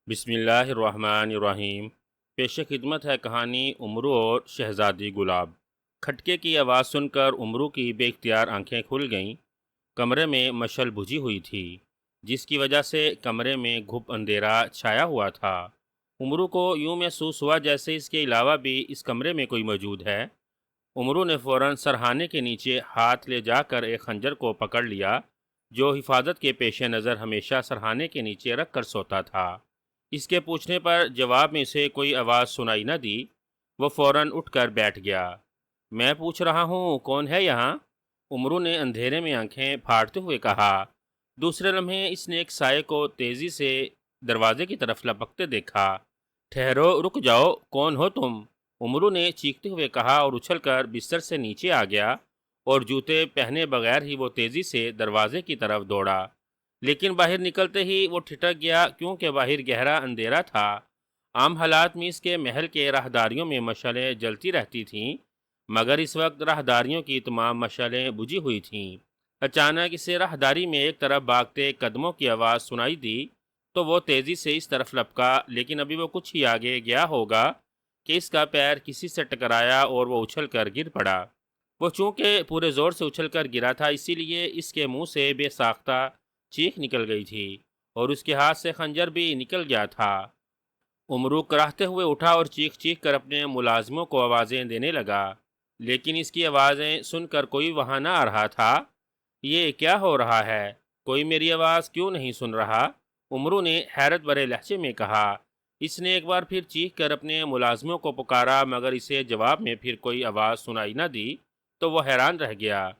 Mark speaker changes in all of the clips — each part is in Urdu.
Speaker 1: بسم اللہ الرحمن الرحیم۔ پیش خدمت ہے کہانی امرو اور شہزادی گلاب۔ کھٹکے کی آواز سن کر امرو کی بے اختیار آنکھیں کھل گئیں۔ کمرے میں مشعل بجھی ہوئی تھی، جس کی وجہ سے کمرے میں گھپ اندھیرا چھایا ہوا تھا۔ امرو کو یوں محسوس ہوا جیسے اس کے علاوہ بھی اس کمرے میں کوئی موجود ہے۔ امرو نے فوراً سرہانے کے نیچے ہاتھ لے جا کر ایک خنجر کو پکڑ لیا، جو حفاظت کے پیش نظر ہمیشہ سرہانے کے نیچے رکھ کر سوتا تھا۔ اس کے پوچھنے پر جواب میں اسے کوئی آواز سنائی نہ دی۔ وہ فوراً اٹھ کر بیٹھ گیا۔ میں پوچھ رہا ہوں کون ہے یہاں؟ امرو نے اندھیرے میں آنکھیں پھاڑتے ہوئے کہا۔ دوسرے لمحے اس نے ایک سائے کو تیزی سے دروازے کی طرف لپکتے دیکھا۔ ٹھہرو، رک جاؤ، کون ہو تم؟ امرو نے چیختے ہوئے کہا اور اچھل کر بستر سے نیچے آ گیا، اور جوتے پہنے بغیر ہی وہ تیزی سے دروازے کی طرف دوڑا۔ لیکن باہر نکلتے ہی وہ ٹھٹک گیا، کیونکہ باہر گہرا اندھیرا تھا۔ عام حالات میں اس کے محل کے راہداریوں میں مشعلیں جلتی رہتی تھیں، مگر اس وقت راہداریوں کی تمام مشعلیں بجھی ہوئی تھیں۔ اچانک اسے راہداری میں ایک طرف بھاگتے قدموں کی آواز سنائی دی، تو وہ تیزی سے اس طرف لپکا، لیکن ابھی وہ کچھ ہی آگے گیا ہوگا کہ اس کا پیر کسی سے ٹکرایا اور وہ اچھل کر گر پڑا۔ وہ چونکہ پورے زور سے اچھل کر گرا تھا، اسی لیے اس کے منہ سے بے ساختہ چیخ نکل گئی تھی، اور اس کے ہاتھ سے خنجر بھی نکل گیا تھا۔ امرو کراہتے ہوئے اٹھا اور چیخ چیخ کر اپنے ملازموں کو آوازیں دینے لگا، لیکن اس کی آوازیں سن کر کوئی وہاں نہ آ رہا تھا۔ یہ کیا ہو رہا ہے؟ کوئی میری آواز کیوں نہیں سن رہا؟ امرو نے حیرت بھرے لہجے میں کہا۔ اس نے ایک بار پھر چیخ کر اپنے ملازموں کو پکارا، مگر اسے جواب میں پھر کوئی آواز سنائی نہ دی، تو وہ حیران رہ گیا۔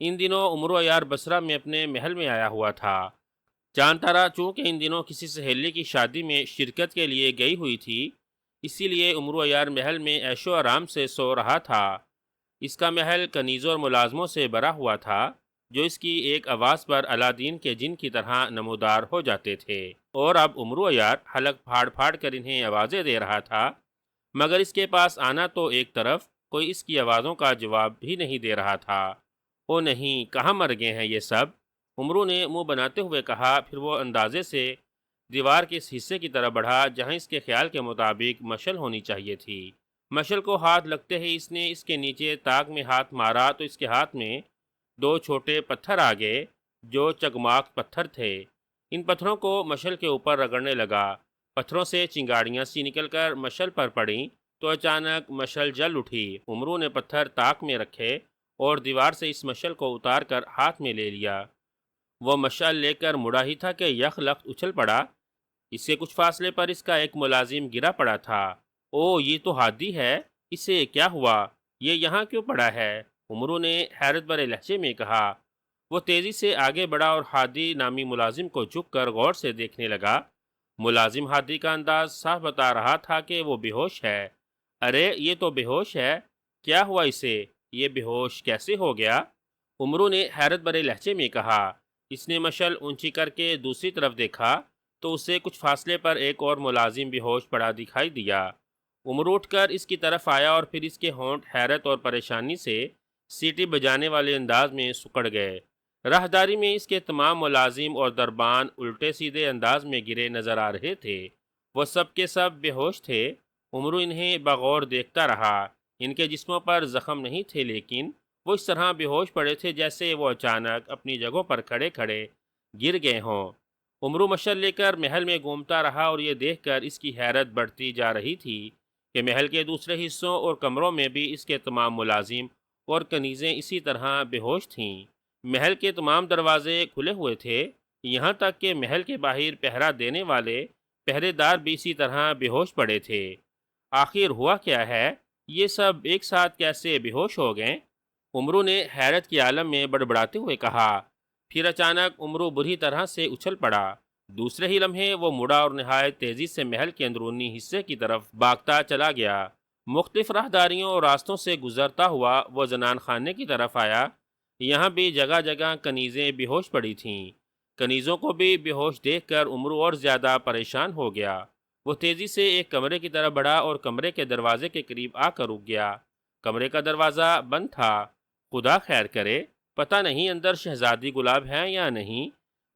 Speaker 1: ان دنوں امرو عیار بصرہ میں اپنے محل میں آیا ہوا تھا۔ چاند تارا چونکہ ان دنوں کسی سہیلی کی شادی میں شرکت کے لیے گئی ہوئی تھی، اسی لیے امرو عیار محل میں عیش و آرام سے سو رہا تھا۔ اس کا محل کنیزوں اور ملازموں سے بھرا ہوا تھا، جو اس کی ایک آواز پر علادین کے جن کی طرح نمودار ہو جاتے تھے، اور اب امرو عیار حلق پھاڑ پھاڑ کر انہیں آوازیں دے رہا تھا، مگر اس کے پاس آنا تو ایک طرف، کوئی اس کی آوازوں کا جواب بھی نہیں دے رہا تھا۔ او نہیں، کہاں مر گئے ہیں یہ سب؟ امرو نے منہ بناتے ہوئے کہا، پھر وہ اندازے سے دیوار کے اس حصے کی طرف بڑھا جہاں اس کے خیال کے مطابق مشعل ہونی چاہیے تھی۔ مشعل کو ہاتھ لگتے ہی اس نے اس کے نیچے تاک میں ہاتھ مارا تو اس کے ہاتھ میں دو چھوٹے پتھر آ گئے، جو چگماق پتھر تھے۔ ان پتھروں کو مشعل کے اوپر رگڑنے لگا۔ پتھروں سے چنگاڑیاں سی نکل کر مشعل پر پڑیں تو اچانک مشعل جل اٹھی۔ امرو نے پتھر تاک میں رکھے اور دیوار سے اس مشعل کو اتار کر ہاتھ میں لے لیا۔ وہ مشعل لے کر مڑا ہی تھا کہ یک لخت اچھل پڑا۔ اس سے کچھ فاصلے پر اس کا ایک ملازم گرا پڑا تھا۔ او، یہ تو ہادی ہے، اسے کیا ہوا؟ یہ یہاں کیوں پڑا ہے؟ امرو نے حیرت بھرے لہجے میں کہا۔ وہ تیزی سے آگے بڑھا اور ہادی نامی ملازم کو جھک کر غور سے دیکھنے لگا۔ ملازم ہادی کا انداز صاف بتا رہا تھا کہ وہ بے ہوش ہے۔ ارے، یہ تو بے ہوش ہے، کیا ہوا اسے؟ یہ بے ہوش کیسے ہو گیا؟ امرو نے حیرت بھرے لہجے میں کہا۔ اس نے مشعل اونچی کر کے دوسری طرف دیکھا تو اسے کچھ فاصلے پر ایک اور ملازم بے ہوش پڑا دکھائی دیا۔ امرو اٹھ کر اس کی طرف آیا اور پھر اس کے ہونٹ حیرت اور پریشانی سے سیٹی بجانے والے انداز میں سکڑ گئے۔ راہداری میں اس کے تمام ملازم اور دربان الٹے سیدھے انداز میں گرے نظر آ رہے تھے۔ وہ سب کے سب بے ہوش تھے۔ امرو انہیں بغور دیکھتا رہا۔ ان کے جسموں پر زخم نہیں تھے، لیکن وہ اس طرح بے ہوش پڑے تھے جیسے وہ اچانک اپنی جگہوں پر کھڑے کھڑے گر گئے ہوں۔ امرو مشعل لے کر محل میں گھومتا رہا اور یہ دیکھ کر اس کی حیرت بڑھتی جا رہی تھی کہ محل کے دوسرے حصوں اور کمروں میں بھی اس کے تمام ملازم اور کنیزیں اسی طرح بے ہوش تھیں۔ محل کے تمام دروازے کھلے ہوئے تھے، یہاں تک کہ محل کے باہر پہرا دینے والے پہرے دار بھی اسی طرح بے ہوش پڑے تھے۔ آخر ہوا کیا ہے؟ یہ سب ایک ساتھ کیسے بے ہوش ہو گئے؟ امرو نے حیرت کے عالم میں بڑبڑاتے ہوئے کہا۔ پھر اچانک امرو بری طرح سے اچھل پڑا۔ دوسرے ہی لمحے وہ مڑا اور نہایت تیزی سے محل کے اندرونی حصے کی طرف بھاگتا چلا گیا۔ مختلف راہداریوں اور راستوں سے گزرتا ہوا وہ زنان خانے کی طرف آیا۔ یہاں بھی جگہ جگہ کنیزیں بے ہوش پڑی تھیں۔ کنیزوں کو بھی بے ہوش دیکھ کر امرو اور زیادہ پریشان ہو گیا۔ وہ تیزی سے ایک کمرے کی طرف بڑھا اور کمرے کے دروازے کے قریب آ کر رک گیا۔ کمرے کا دروازہ بند تھا۔ خدا خیر کرے، پتہ نہیں اندر شہزادی گلاب ہے یا نہیں،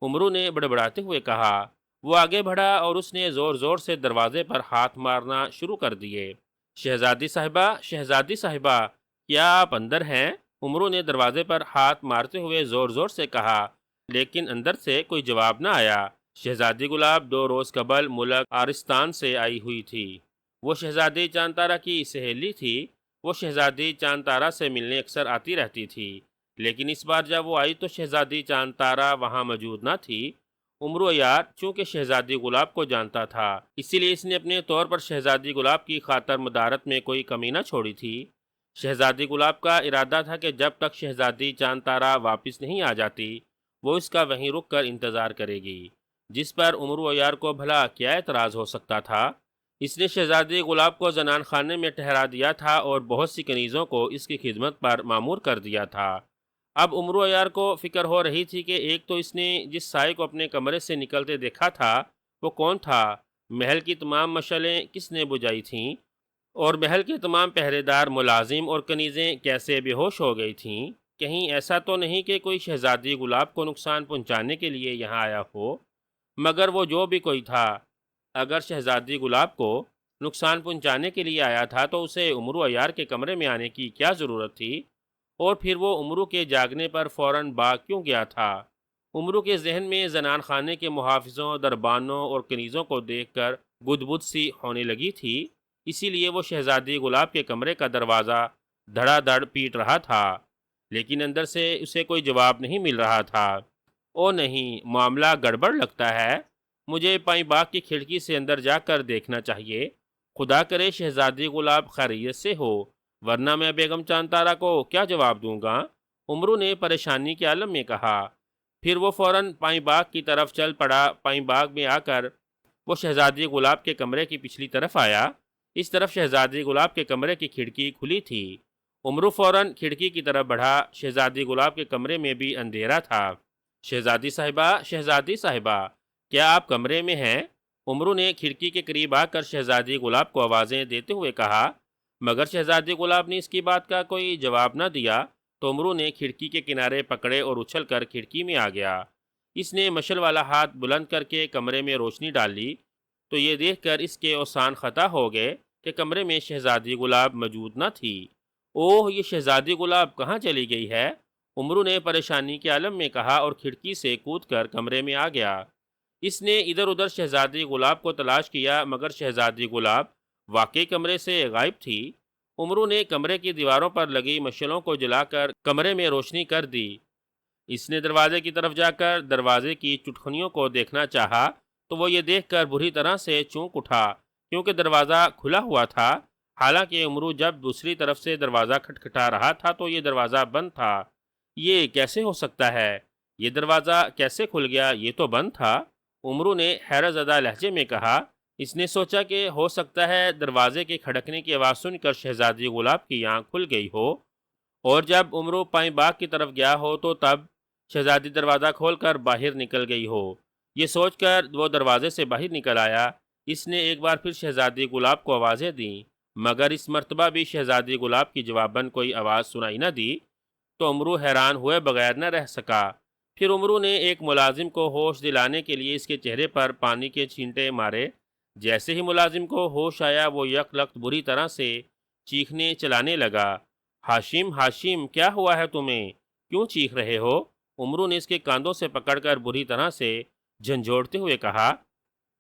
Speaker 1: امرو نے بڑبڑاتے ہوئے کہا۔ وہ آگے بڑھا اور اس نے زور زور سے دروازے پر ہاتھ مارنا شروع کر دیے۔ شہزادی صاحبہ، کیا آپ اندر ہیں؟ عمرو نے دروازے پر ہاتھ مارتے ہوئے زور زور سے کہا، لیکن اندر سے کوئی جواب نہ آیا۔ شہزادی گلاب 2 روز قبل ملک آرستان سے آئی ہوئی تھی۔ وہ شہزادی چاند طارہ کی سہیلی تھی۔ وہ شہزادی چاند طارہ سے ملنے اکثر آتی رہتی تھی، لیکن اس بار جب وہ آئی تو شہزادی چاند طارہ وہاں موجود نہ تھی۔ عمرو عیار چونکہ شہزادی گلاب کو جانتا تھا، اسی لیے اس نے اپنے طور پر شہزادی گلاب کی خاطر مدارت میں کوئی کمی نہ چھوڑی تھی۔ شہزادی گلاب کا ارادہ تھا کہ جب تک شہزادی چاند طارہ واپس نہیں آ جاتی وہ اس کا وہیں رک کر انتظار کرے گی، جس پر عمرو عیار کو بھلا کیا اعتراض ہو سکتا تھا۔ اس نے شہزادی گلاب کو زنان خانے میں ٹھہرا دیا تھا اور بہت سی کنیزوں کو اس کی خدمت پر مامور کر دیا تھا۔ اب عمرو عیار کو فکر ہو رہی تھی کہ ایک تو اس نے جس سائے کو اپنے کمرے سے نکلتے دیکھا تھا وہ کون تھا، محل کی تمام مشعلیں کس نے بجھائی تھیں، اور محل کے تمام پہرے دار، ملازم اور کنیزیں کیسے بے ہوش ہو گئی تھیں۔ کہیں ایسا تو نہیں کہ کوئی شہزادی گلاب کو نقصان پہنچانے کے لیے یہاں آیا ہو؟ مگر وہ جو بھی کوئی تھا، اگر شہزادی گلاب کو نقصان پہنچانے کے لیے آیا تھا تو اسے عمرو عیار کے کمرے میں آنے کی کیا ضرورت تھی؟ اور پھر وہ عمرو کے جاگنے پر فوراً باغ کیوں گیا تھا؟ عمرو کے ذہن میں زنان خانے کے محافظوں، دربانوں اور کنیزوں کو دیکھ کر گدگد سی ہونے لگی تھی، اسی لیے وہ شہزادی گلاب کے کمرے کا دروازہ دھڑا دھڑ پیٹ رہا تھا، لیکن اندر سے اسے کوئی جواب نہیں مل رہا تھا۔ او نہیں، معاملہ گڑبڑ لگتا ہے، مجھے پائیں باغ کی کھڑکی سے اندر جا کر دیکھنا چاہیے۔ خدا کرے شہزادی گلاب خیریت سے ہو، ورنہ میں بیگم چاند طارہ کو کیا جواب دوں گا؟ عمرو نے پریشانی کے عالم میں کہا۔ پھر وہ فوراً پائیں باغ کی طرف چل پڑا۔ پائیں باغ میں آ کر وہ شہزادی گلاب کے کمرے کی پچھلی طرف آیا۔ اس طرف شہزادی گلاب کے کمرے کی کھڑکی کھلی تھی۔ عمرو فوراً کھڑکی کی طرف بڑھا۔ شہزادی گلاب کے کمرے میں بھی اندھیرا تھا۔ شہزادی صاحبہ، کیا آپ کمرے میں ہیں؟ عمرو نے کھڑکی کے قریب آ کر شہزادی گلاب کو آوازیں دیتے ہوئے کہا، مگر شہزادی گلاب نے اس کی بات کا کوئی جواب نہ دیا تو عمرو نے کھڑکی کے کنارے پکڑے اور اچھل کر کھڑکی میں آ گیا۔ اس نے مشل والا ہاتھ بلند کر کے کمرے میں روشنی ڈالی تو یہ دیکھ کر اس کے اوسان خطا ہو گئے کہ کمرے میں شہزادی گلاب موجود نہ تھی۔ اوہ، یہ شہزادی گلاب کہاں چلی گئی ہے؟ عمرو نے پریشانی کے عالم میں کہا اور کھڑکی سے کود کر کمرے میں آ گیا۔ اس نے ادھر ادھر شہزادی گلاب کو تلاش کیا، مگر شہزادی گلاب واقعی کمرے سے غائب تھی۔ عمرو نے کمرے کی دیواروں پر لگی مشلوں کو جلا کر کمرے میں روشنی کر دی۔ اس نے دروازے کی طرف جا کر دروازے کی چٹکنیوں کو دیکھنا چاہا تو وہ یہ دیکھ کر بری طرح سے چونک اٹھا، کیونکہ دروازہ کھلا ہوا تھا۔ حالانکہ عمرو جب دوسری طرف سے دروازہ کھٹکھٹا رہا تھا تو یہ دروازہ بند تھا۔ یہ کیسے ہو سکتا ہے؟ یہ دروازہ کیسے کھل گیا؟ یہ تو بند تھا۔ عمرو نے حیرت زدہ لہجے میں کہا۔ اس نے سوچا کہ ہو سکتا ہے دروازے کے کھڑکنے کی آواز سن کر شہزادی گلاب کی آنکھ کھل گئی ہو، اور جب عمرو پائیں باغ کی طرف گیا ہو تو تب شہزادی دروازہ کھول کر باہر نکل گئی ہو۔ یہ سوچ کر وہ دروازے سے باہر نکل آیا۔ اس نے ایک بار پھر شہزادی گلاب کو آوازیں دیں، مگر اس مرتبہ بھی شہزادی گلاب کی جواباً کوئی آواز سنائی نہ دی تو عمرو حیران ہوئے بغیر نہ رہ سکا۔ پھر عمرو نے ایک ملازم کو ہوش دلانے کے لیے اس کے چہرے پر پانی کے چھینٹے مارے۔ جیسے ہی ملازم کو ہوش آیا وہ یک لخت بری طرح سے چیخنے چلانے لگا۔ ہاشم، ہاشم، کیا ہوا ہے تمہیں؟ کیوں چیخ رہے ہو؟ عمرو نے اس کے کاندھوں سے پکڑ کر بری طرح سے جھنجھوڑتے ہوئے کہا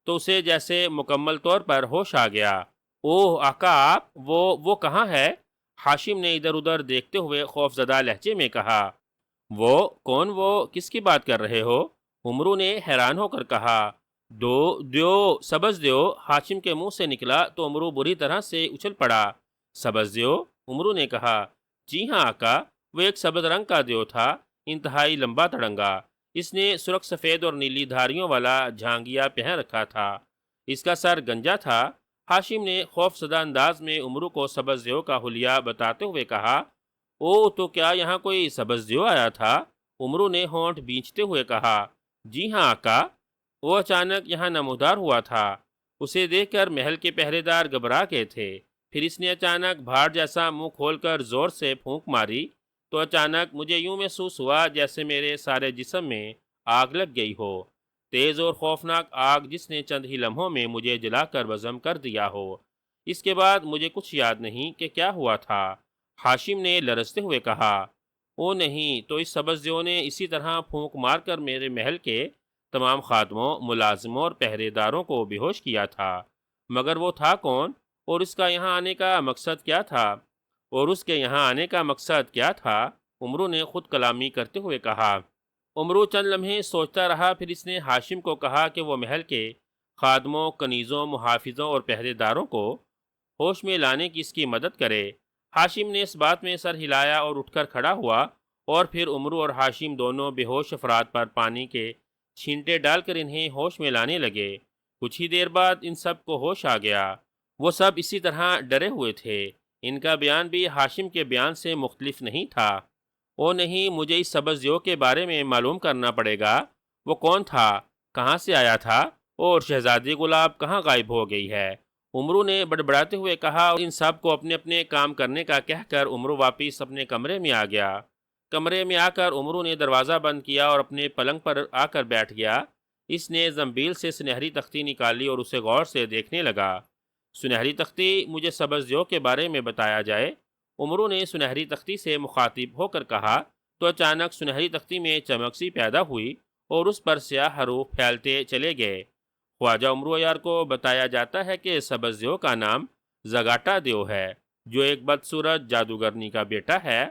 Speaker 1: تو اسے جیسے مکمل طور پر ہوش آ گیا۔ اوہ آقا، آپ وہ کہاں ہے؟ ہاشم نے ادھر ادھر دیکھتے ہوئے خوف زدہ لہجے میں کہا۔ وہ کون؟ وہ کس کی بات کر رہے ہو؟ عمرو نے حیران ہو کر کہا۔ سبز دیو ہاشم کے منہ سے نکلا تو عمرو بری طرح سے اچھل پڑا۔ سبز دیو؟ عمرو نے کہا۔ جی ہاں آقا، وہ ایک سبز رنگ کا دیو تھا، انتہائی لمبا تڑنگا۔ اس نے سرخ سفید اور نیلی دھاریوں والا جھانگیا پہن رکھا تھا۔ اس کا سر گنجا تھا۔ ہاشم نے خوف زدہ انداز میں عمرو کو سبز دیو کا حلیہ بتاتے ہوئے کہا۔ او، تو کیا یہاں کوئی سبز دیو آیا تھا؟ عمرو نے ہونٹ بھینچتے ہوئے کہا۔ جی ہاں آقا، وہ اچانک یہاں نمودار ہوا تھا۔ اسے دیکھ کر محل کے پہرے دار گھبرا گئے تھے۔ پھر اس نے اچانک بھاڑ جیسا منہ کھول کر زور سے پھونک ماری تو اچانک مجھے یوں محسوس ہوا جیسے میرے سارے جسم میں آگ لگ گئی ہو۔ تیز اور خوفناک آگ جس نے چند ہی لمحوں میں مجھے جلا کر بزم کر دیا ہو۔ اس کے بعد مجھے کچھ یاد نہیں کہ کیا ہوا تھا۔ ہاشم نے لرزتے ہوئے کہا، او نہیں، تو اس سبزیوں نے اسی طرح پھونک مار کر میرے محل کے تمام خادموں، ملازموں اور پہرے داروں کو بے ہوش کیا تھا۔ مگر وہ تھا کون، اور اس کا یہاں آنے کا مقصد کیا تھا؟ عمرو نے خود کلامی کرتے ہوئے کہا۔ عمرو چند لمحے سوچتا رہا، پھر اس نے ہاشم کو کہا کہ وہ محل کے خادموں، کنیزوں، محافظوں اور پہرے داروں کو ہوش میں لانے کی اس کی مدد کرے۔ ہاشم نے اس بات میں سر ہلایا اور اٹھ کر کھڑا ہوا، اور پھر عمرو اور ہاشم دونوں بے ہوش افراد پر پانی کے چھینٹے ڈال کر انہیں ہوش میں لانے لگے۔ کچھ ہی دیر بعد ان سب کو ہوش آ گیا۔ وہ سب اسی طرح ڈرے ہوئے تھے۔ ان کا بیان بھی ہاشم کے بیان سے مختلف نہیں تھا۔ او نہیں، مجھے اس سبزیوں کے بارے میں معلوم کرنا پڑے گا۔ وہ کون تھا، کہاں سے آیا تھا، اور شہزادی گلاب کہاں غائب ہو گئی ہے؟ عمرو نے بڑبڑاتے ہوئے کہا، اور ان سب کو اپنے اپنے کام کرنے کا کہہ کر عمرو واپس اپنے کمرے میں آ گیا۔ کمرے میں آ کر عمرو نے دروازہ بند کیا اور اپنے پلنگ پر آ کر بیٹھ گیا۔ اس نے زنبیل سے سنہری تختی نکالی اور اسے غور سے دیکھنے لگا۔ سنہری تختی، مجھے سبزیوں کے بارے میں بتایا جائے۔ عمرو نے سنہری تختی سے مخاطب ہو کر کہا، تو اچانک سنہری تختی میں چمک سی پیدا ہوئی اور اس پر سیاہ حروف پھیلتے چلے گئے۔ خواجہ عمرو عیار کو بتایا جاتا ہے کہ سبزیوں کا نام زگاٹا دیو ہے، جو ایک بدصورت جادوگرنی کا بیٹا ہے۔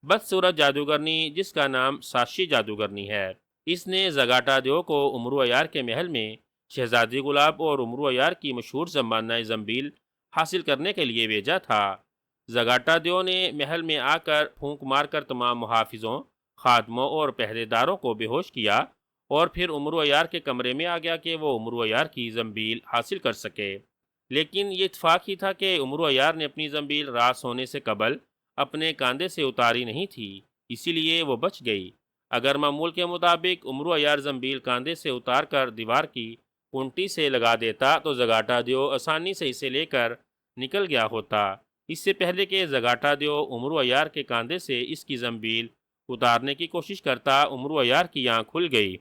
Speaker 1: بدصورت جادوگرنی جس کا نام ساشی جادوگرنی ہے۔ اس نے زگاٹا دیو کو عمرو عیار کے محل میں شہزادی گلاب اور عمرو عیار کی مشہور زمانہ زنبیل حاصل کرنے کے لیے بھیجا تھا۔ زگاٹا دیو نے محل میں آ کر پھونک مار کر تمام محافظوں، خادموں اور پہرے داروں کو بے ہوش کیا، اور پھر عمرو عیار کے کمرے میں آ گیا کہ وہ عمرو عیار کی زنبیل حاصل کر سکے۔ لیکن یہ اتفاق ہی تھا کہ عمرو عیار نے اپنی زنبیل رات سونے سے قبل اپنے کاندھے سے اتاری نہیں تھی، اسی لیے وہ بچ گئی۔ اگر معمول کے مطابق عمرو عیار زنبیل کاندھے سے اتار کر دیوار کی کنٹی سے لگا دیتا تو زگاٹا دیو آسانی سے اسے لے کر نکل گیا ہوتا۔ اس سے پہلے کہ زگاٹا دیو عمرو عیار کے کاندھے سے اس کی زنبیل اتارنے کی کوشش کرتا، عمرو عیار کی آنکھ کھل گئی۔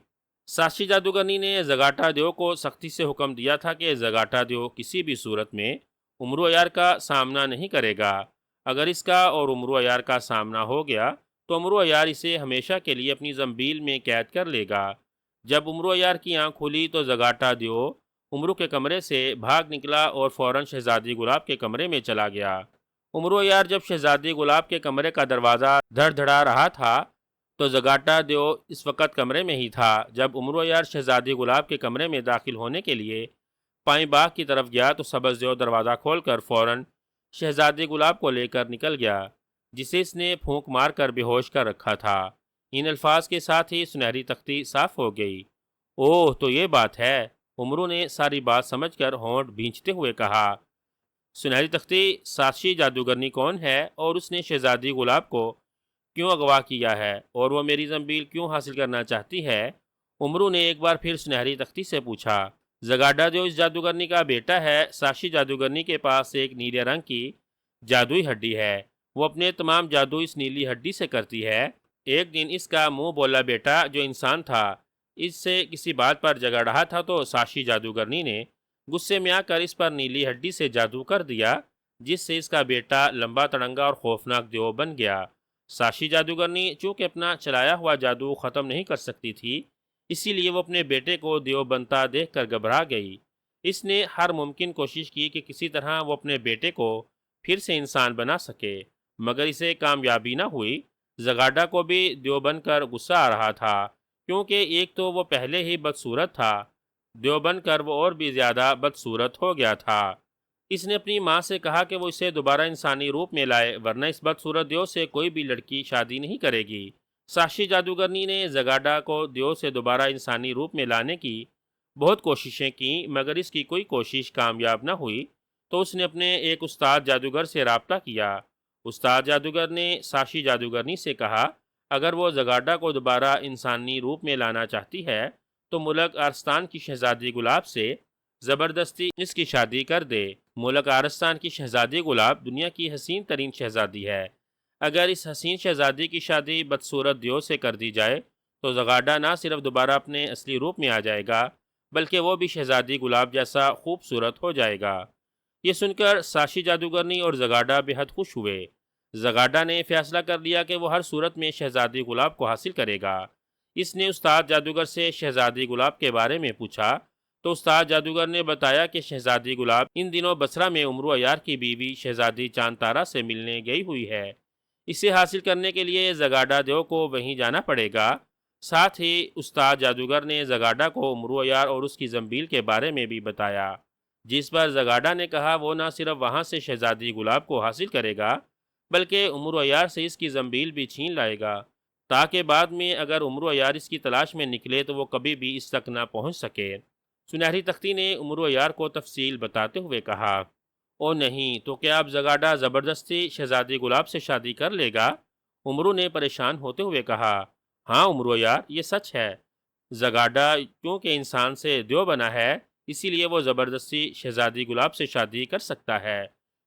Speaker 1: ساشی جادوگرنی نے زگاٹا دیو کو سختی سے حکم دیا تھا کہ زگاٹا دیو کسی بھی صورت میں عمرو عیار کا سامنا نہیں کرے گا۔ اگر اس کا اور عمرو عیار کا سامنا ہو گیا تو عمرو عیار اسے ہمیشہ کے لیے اپنی زنبیل میں قید کر لے گا۔ جب عمرو عیار کی آنکھ کھلی تو زگاٹا دیو عمرو کے کمرے سے بھاگ نکلا اور فوراً شہزادی گلاب کے کمرے میں چلا گیا۔ عمرو عیار جب شہزادی گلاب کے کمرے کا دروازہ دھڑ دھڑا رہا تھا تو زگاٹا دیو اس وقت کمرے میں ہی تھا۔ جب عمرو عیار شہزادی گلاب کے کمرے میں داخل ہونے کے لیے پائیں باغ کی طرف گیا تو سبز دیو دروازہ کھول کر فوراً شہزادی گلاب کو لے کر نکل گیا، جسے اس نے پھونک مار کر بے ہوش کر رکھا تھا۔ ان الفاظ کے ساتھ ہی سنہری تختی صاف ہو گئی۔ اوہ، تو یہ بات ہے، عمرو نے ساری بات سمجھ کر ہونٹ بھینچتے ہوئے کہا۔ سنہری تختی، ساشی جادوگرنی کون ہے، اور اس نے شہزادی گلاب کو کیوں اغوا کیا ہے، اور وہ میری زنبیل کیوں حاصل کرنا چاہتی ہے؟ عمرو نے ایک بار پھر سنہری تختی سے پوچھا۔ زگاٹا دیو اس جادوگرنی کا بیٹا ہے۔ ساشی جادوگرنی کے پاس ایک نیلے رنگ کی جادوئی ہڈی ہے۔ وہ اپنے تمام جادو اس نیلی ہڈی سے کرتی ہے۔ ایک دن اس کا منہ بولا بیٹا جو انسان تھا اس سے کسی بات پر جھگڑ رہا تھا تو ساشی جادوگرنی نے غصے میں آ کر اس پر نیلی ہڈی سے جادو کر دیا، جس سے اس کا بیٹا لمبا تڑنگا اور خوفناک دیو بن گیا۔ ساشی جادوگرنی چونکہ اپنا چلایا ہوا جادو ختم نہیں کر سکتی تھی، اسی لیے وہ اپنے بیٹے کو دیو بنتا دیکھ کر گھبرا گئی۔ اس نے ہر ممکن کوشش کی کہ کسی طرح وہ اپنے بیٹے کو پھر سے انسان بنا سکے، مگر اسے کامیابی نہ ہوئی۔ زگاٹا کو بھی دیو بن کر غصہ آ رہا تھا، کیونکہ ایک تو وہ پہلے ہی بدصورت تھا، دیو بن کر وہ اور بھی زیادہ بدصورت ہو گیا تھا۔ اس نے اپنی ماں سے کہا کہ وہ اسے دوبارہ انسانی روپ میں لائے، ورنہ اس بدصورت دیو سے کوئی بھی لڑکی شادی نہیں کرے گی۔ ساشی جادوگرنی نے زگاٹا کو دیو سے دوبارہ انسانی روپ میں لانے کی بہت کوششیں کیں، مگر اس کی کوئی کوشش کامیاب نہ ہوئی۔ تو اس نے اپنے ایک استاد جادوگر سے رابطہ کیا۔ استاد جادوگر نے ساشی جادوگرنی سے کہا، اگر وہ زگاٹا کو دوبارہ انسانی روپ میں لانا چاہتی ہے تو ملک آرستان کی شہزادی گلاب سے زبردستی اس کی شادی کر دے۔ ملک آرستان کی شہزادی گلاب دنیا کی حسین ترین شہزادی ہے۔ اگر اس حسین شہزادی کی شادی بدصورت دیو سے کر دی جائے تو زغاڈا نہ صرف دوبارہ اپنے اصلی روپ میں آ جائے گا بلکہ وہ بھی شہزادی گلاب جیسا خوبصورت ہو جائے گا۔ یہ سن کر ساشی جادوگرنی اور زغاڈا بے حد خوش ہوئے۔ زغاڈا نے فیصلہ کر لیا کہ وہ ہر صورت میں شہزادی گلاب کو حاصل کرے گا۔ اس نے استاد جادوگر سے شہزادی گلاب کے بارے میں پوچھا تو استاد جادوگر نے بتایا کہ شہزادی گلاب ان دنوں بصرہ میں عمرو عیار کی بیوی شہزادی چاند تارا سے ملنے گئی ہوئی ہے۔ اسے حاصل کرنے کے لیے زغاڈا دیو کو وہیں جانا پڑے گا۔ ساتھ ہی استاد جادوگر نے زغاڈا کو عمرو عیار اور اس کی زنبیل کے بارے میں بھی بتایا، جس پر زغاڈا نے کہا وہ نہ صرف وہاں سے شہزادی گلاب کو حاصل کرے گا بلکہ عمرو عیار سے اس کی زنبیل بھی چھین لائے گا، تاکہ بعد میں اگر عمرو عیار اس کی تلاش میں نکلے تو وہ کبھی بھی اس تک نہ پہنچ سکے۔ سنہری تختی نے عمرو عیار کو تفصیل بتاتے ہوئے کہا، او نہیں تو کیا اب زغاڈا زبردستی شہزادی گلاب سے شادی کر لے گا؟ عمرو نے پریشان ہوتے ہوئے کہا، ہاں عمرو عیار، یہ سچ ہے۔ زغاڈا کیونکہ انسان سے دیو بنا ہے اسی لیے وہ زبردستی شہزادی گلاب سے شادی کر سکتا ہے۔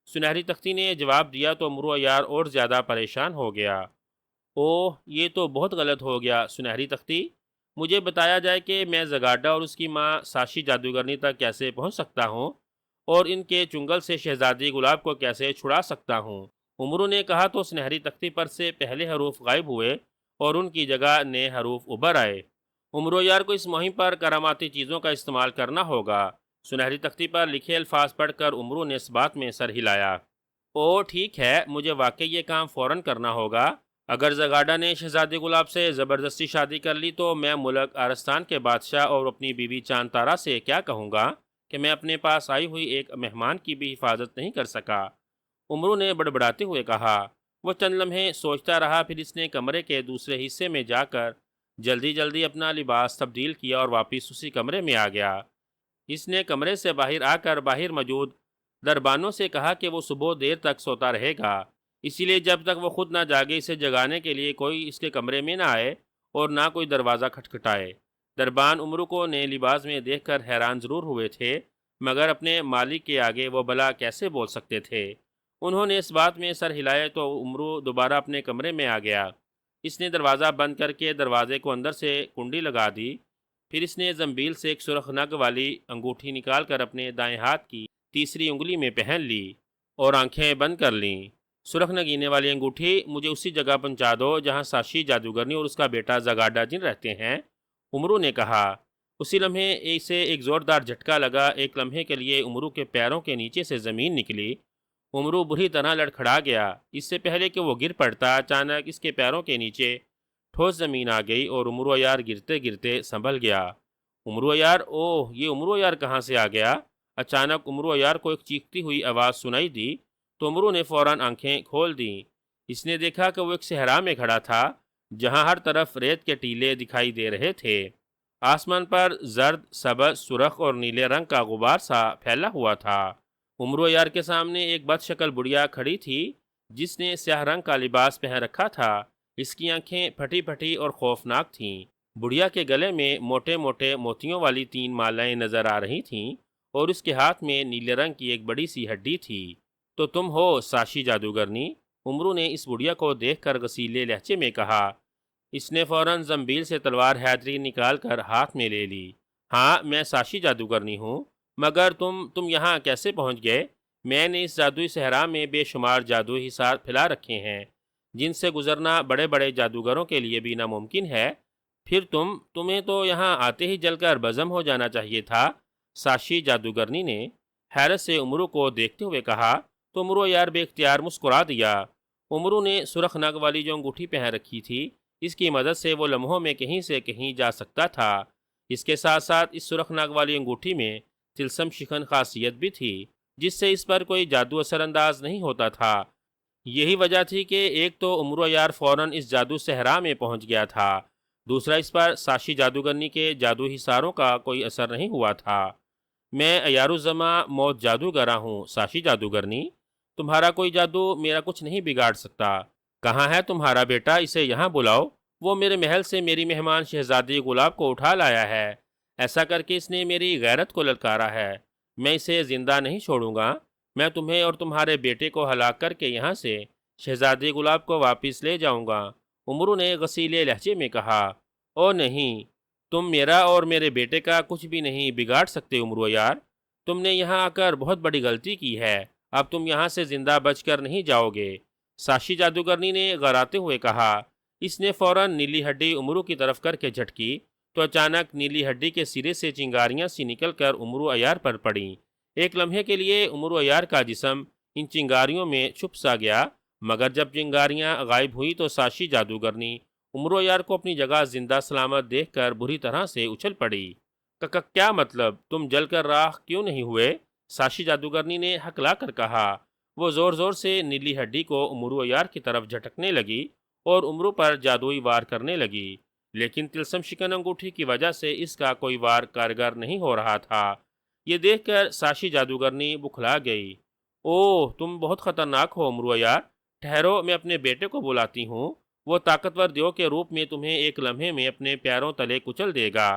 Speaker 1: سنہری تختی نے جواب دیا تو عمرو عیار اور زیادہ پریشان ہو گیا۔ اوہ یہ تو بہت غلط ہو گیا سنہری تختی، مجھے بتایا جائے کہ میں زغاڈا اور اس کی ماں ساشی جادوگرنی تک کیسے پہنچ سکتا ہوں اور ان کے چنگل سے شہزادی گلاب کو کیسے چھڑا سکتا ہوں۔ عمرو نے کہا تو سنہری تختی پر سے پہلے حروف غائب ہوئے اور ان کی جگہ نئے حروف ابھر آئے۔ عمرو یار کو اس مہم پر کراماتی چیزوں کا استعمال کرنا ہوگا۔ سنہری تختی پر لکھے الفاظ پڑھ کر عمرو نے اس بات میں سر ہلایا۔ او ٹھیک ہے، مجھے واقعی یہ کام فوراً کرنا ہوگا۔ اگر زغاڈا نے شہزادی گلاب سے زبردستی شادی کر لی تو میں ملک آرستان کے بادشاہ اور اپنی بیوی چاند تارا سے کیا کہوں گا کہ میں اپنے پاس آئی ہوئی ایک مہمان کی بھی حفاظت نہیں کر سکا۔ عمرو نے بڑبڑاتے ہوئے کہا۔ وہ چند لمحے سوچتا رہا، پھر اس نے کمرے کے دوسرے حصے میں جا کر جلدی جلدی اپنا لباس تبدیل کیا اور واپس اسی کمرے میں آ گیا۔ اس نے کمرے سے باہر آ کر باہر موجود دربانوں سے کہا کہ وہ صبح دیر تک سوتا رہے گا، اسی لیے جب تک وہ خود نہ جاگے اسے جگانے کے لیے کوئی اس کے کمرے میں نہ آئے اور نہ کوئی دروازہ کھٹکھٹائے۔ دربان عمرو کو نئے لباس میں دیکھ کر حیران ضرور ہوئے تھے، مگر اپنے مالک کے آگے وہ بھلا کیسے بول سکتے تھے؟ انہوں نے اس بات میں سر ہلائے تو عمرو دوبارہ اپنے کمرے میں آ گیا۔ اس نے دروازہ بند کر کے دروازے کو اندر سے کنڈی لگا دی، پھر اس نے زنبیل سے ایک سرخ نگ والی انگوٹھی نکال کر اپنے دائیں ہاتھ کی تیسری انگلی میں پہن لی اور آنکھیں بند کر لیں۔ سرخ نگینے والی انگوٹھی مجھے اسی جگہ پہنچا دو جہاں ساشی جادوگرنی اور اس کا بیٹا زغاڈا جن رہتے ہیں، عمرو نے کہا۔ اسی لمحے اسے ایک زوردار جھٹکا لگا۔ ایک لمحے کے لیے عمرو کے پیروں کے نیچے سے زمین نکلی۔ عمرو بری طرح لڑکھڑا گیا۔ اس سے پہلے کہ وہ گر پڑتا اچانک اس کے پیروں کے نیچے ٹھوس زمین آ گئی اور عمرو یار گرتے گرتے سنبھل گیا۔ عمرو یار، اوہ یہ عمرو یار کہاں سے آ گیا؟ اچانک عمرو یار کو ایک چیختی ہوئی آواز سنائی دی تو عمرو نے فوراً آنکھیں کھول دیں۔ اس نے دیکھا کہ وہ ایک صحرا میں کھڑا تھا جہاں ہر طرف ریت کے ٹیلے دکھائی دے رہے تھے۔ آسمان پر زرد، سبز، سرخ اور نیلے رنگ کا غبار سا پھیلا ہوا تھا۔ عمرو یار کے سامنے ایک بد شکل بڑھیا کھڑی تھی جس نے سیاہ رنگ کا لباس پہن رکھا تھا۔ اس کی آنکھیں پھٹی پھٹی اور خوفناک تھیں۔ بڑھیا کے گلے میں موٹے موٹے موتیوں والی 3 مالائیں نظر آ رہی تھیں اور اس کے ہاتھ میں نیلے رنگ کی ایک بڑی سی ہڈی تھی۔ تو تم ہو ساشی جادوگرنی؟ عمرو نے اس بڑھیا کو دیکھ کر غصیلے لہجے میں کہا۔ اس نے فوراً زنبیل سے تلوار حیدری نکال کر ہاتھ میں لے لی۔ ہاں میں ساشی جادوگرنی ہوں، مگر تم یہاں کیسے پہنچ گئے؟ میں نے اس جادوئی صحرا میں بے شمار جادوئی حصار پھیلا رکھے ہیں جن سے گزرنا بڑے بڑے جادوگروں کے لیے بھی ناممکن ہے۔ پھر تمہیں تو یہاں آتے ہی جل کر بزم ہو جانا چاہیے تھا، ساشی جادوگرنی نے حیرت سے عمرو کو دیکھتے ہوئے کہا۔ تو عمرو یار بے اختیار مسکرا دیا۔ عمرو نے سرخ نگ والی جو انگوٹھی پہن رکھی تھی اس کی مدد سے وہ لمحوں میں کہیں سے کہیں جا سکتا تھا۔ اس کے ساتھ ساتھ اس سرخ نگ والی انگوٹھی میں تلسم شکن خاصیت بھی تھی جس سے اس پر کوئی جادو اثر انداز نہیں ہوتا تھا۔ یہی وجہ تھی کہ ایک تو عمرو یار فوراً اس جادو صحرا میں پہنچ گیا تھا، دوسرا اس پر ساشی جادوگرنی کے جادو حصاروں کا کوئی اثر نہیں ہوا تھا۔ میں عیارالزماں موت جادوگراں ہوں ساشی جادوگرنی، تمہارا کوئی جادو میرا کچھ نہیں بگاڑ سکتا۔ کہاں ہے تمہارا بیٹا؟ اسے یہاں بلاؤ، وہ میرے محل سے میری مہمان شہزادی گلاب کو اٹھا لایا ہے۔ ایسا کر کے اس نے میری غیرت کو للکارا ہے، میں اسے زندہ نہیں چھوڑوں گا۔ میں تمہیں اور تمہارے بیٹے کو ہلاک کر کے یہاں سے شہزادی گلاب کو واپس لے جاؤں گا، عمرو نے غصیلے لہجے میں کہا۔ او نہیں، تم میرا اور میرے بیٹے کا کچھ بھی نہیں بگاڑ سکتے عمرو یار، تم نے یہاں آ کر بہت بڑی غلطی کی ہے، اب تم یہاں سے زندہ بچ کر نہیں جاؤ گے، ساشی جادوگرنی نے غراتے ہوئے کہا۔ اس نے فوراً نیلی ہڈی عمرو کی طرف کر کے جھٹکی تو اچانک نیلی ہڈی کے سرے سے چنگاریاں سی نکل کر عمرو عیار پر پڑیں۔ ایک لمحے کے لیے عمرو عیار کا جسم ان چنگاریوں میں چھپ سا گیا، مگر جب چنگاریاں غائب ہوئی تو ساشی جادوگرنی عمرو یار کو اپنی جگہ زندہ سلامت دیکھ کر بری طرح سے اچھل پڑی۔ کیا مطلب، تم جل کر راکھ کیوں نہیں ہوئے؟ ساشی جادوگرنی نے ہکلا کر کہا۔ وہ زور زور سے نیلی ہڈی کو عمرو یار کی طرف جھٹکنے لگی اور عمرو پر جادوئی وار کرنے لگی، لیکن تلسم شکن انگوٹھی کی وجہ سے اس کا کوئی وار کارگر نہیں ہو رہا تھا۔ یہ دیکھ کر ساشی جادوگرنی بکھلا گئی۔ اوہ، تم بہت خطرناک ہو عمرو یار، ٹھہرو میں اپنے بیٹے کو بلاتی ہوں، وہ طاقتور دیو کے روپ میں تمہیں ایک لمحے میں اپنے پیروں تلے کچل دے گا۔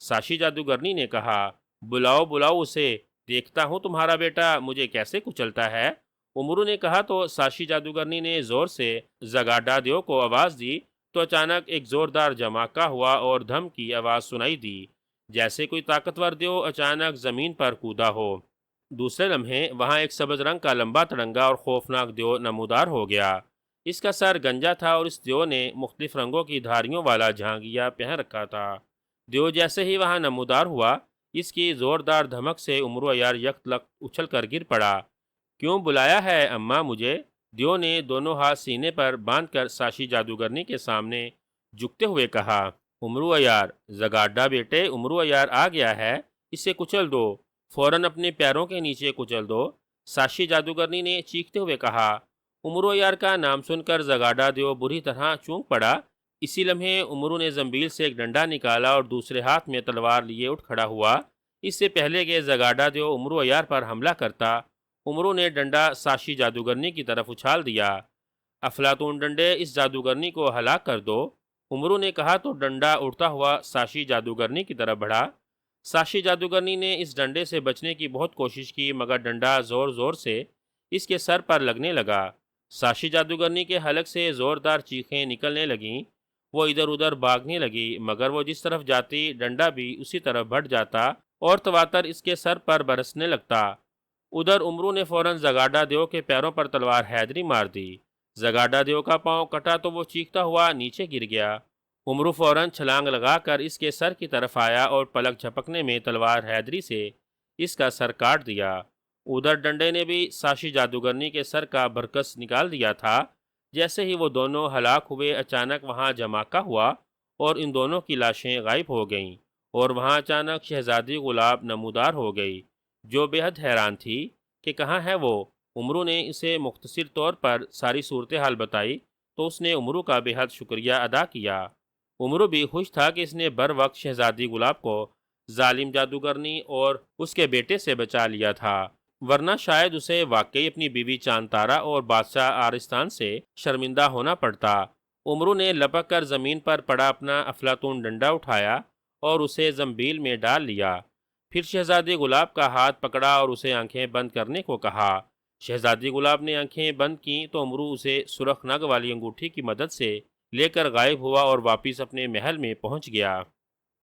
Speaker 1: ساشی جادوگرنی نے کہا۔ بلاؤ بلاؤ اسے، دیکھتا ہوں تمہارا بیٹا مجھے کیسے کچلتا ہے، عمرو نے کہا تو ساشی جادوگرنی نے زور سے زگاڈا دیو کو آواز دی تو اچانک ایک زوردار جھماکہ ہوا اور دھم کی آواز سنائی دی، جیسے کوئی طاقتور دیو اچانک زمین پر کودا ہو۔ دوسرے لمحے وہاں ایک سبز رنگ کا لمبا تڑنگا اور خوفناک دیو نمودار ہو گیا۔ اس کا سر گنجا تھا اور اس دیو نے مختلف رنگوں کی دھاریوں والا جھانگیا پہن رکھا تھا۔ دیو جیسے ہی وہاں نمودار ہوا، اس کی زوردار دھمک سے عمرو عیار یک لخت اچھل کر گر پڑا۔ کیوں بلایا ہے اماں مجھے؟ دیو نے دونوں ہاتھ سینے پر باندھ کر ساشی جادوگرنی کے سامنے جھکتے ہوئے کہا۔ عمرو عیار، زگاڈا بیٹے عمرو عیار آ گیا ہے، اسے کچل دو، فوراً اپنے پیروں کے نیچے کچل دو، ساشی جادوگرنی نے چیختے ہوئے کہا۔ عمرو عیار کا نام سن کر زگاڈا دیو بری طرح چونک پڑا۔ اسی لمحے عمرو نے زنبیل سے ایک ڈنڈا نکالا اور دوسرے ہاتھ میں تلوار لیے اٹھ کھڑا ہوا۔ اس سے پہلے کہ زگاڈا دیو عمرو عیار پر حملہ کرتا، عمرو نے ڈنڈا ساشی جادوگرنی کی طرف اچھال دیا۔ افلاطون ڈنڈے، اس جادوگرنی کو ہلاک کر دو، عمرو نے کہا تو ڈنڈا اڑتا ہوا ساشی جادوگرنی کی طرف بڑھا۔ ساشی جادوگرنی نے اس ڈنڈے سے بچنے کی بہت کوشش کی، مگر ڈنڈا زور زور سے اس کے سر پر لگنے لگا۔ ساشی جادوگرنی کے حلق سے زوردار چیخیں نکلنے لگیں، وہ ادھر ادھر بھاگنے لگی، مگر وہ جس طرف جاتی ڈنڈا بھی اسی طرف بڑھ جاتا اور تواتر اس کے سر پر برسنے لگتا۔ ادھر عمرو نے فوراً زگاڈا دیو کے پیروں پر تلوار حیدری مار دی۔ زگاڈا دیو کا پاؤں کٹا تو وہ چیختا ہوا نیچے گر گیا۔ عمرو فوراً چھلانگ لگا کر اس کے سر کی طرف آیا اور پلک جھپکنے میں تلوار حیدری سے اس کا سر کاٹ دیا۔ ادھر ڈنڈے نے بھی ساشی جادوگرنی کے سر کا برکس نکال دیا تھا۔ جیسے ہی وہ دونوں ہلاک ہوئے، اچانک وہاں جھماکہ ہوا اور ان دونوں کی لاشیں غائب ہو گئیں، اور وہاں اچانک شہزادی گلاب نمودار ہو گئی، جو بے حد حیران تھی کہ کہاں ہے وہ۔ عمرو نے اسے مختصر طور پر ساری صورتحال بتائی تو اس نے عمرو کا بے حد شکریہ ادا کیا۔ عمرو بھی خوش تھا کہ اس نے بر وقت شہزادی گلاب کو ظالم جادوگرنی اور اس کے بیٹے سے بچا لیا تھا، ورنہ شاید اسے واقعی اپنی بیوی چاند تارا اور بادشاہ آرستان سے شرمندہ ہونا پڑتا۔ عمرو نے لپک کر زمین پر پڑا اپنا افلاطون ڈنڈا اٹھایا اور اسے زنبیل میں ڈال لیا، پھر شہزادی گلاب کا ہاتھ پکڑا اور اسے آنکھیں بند کرنے کو کہا۔ شہزادی گلاب نے آنکھیں بند کیں تو عمرو اسے سرخ نگ والی انگوٹھی کی مدد سے لے کر غائب ہوا اور واپس اپنے محل میں پہنچ گیا۔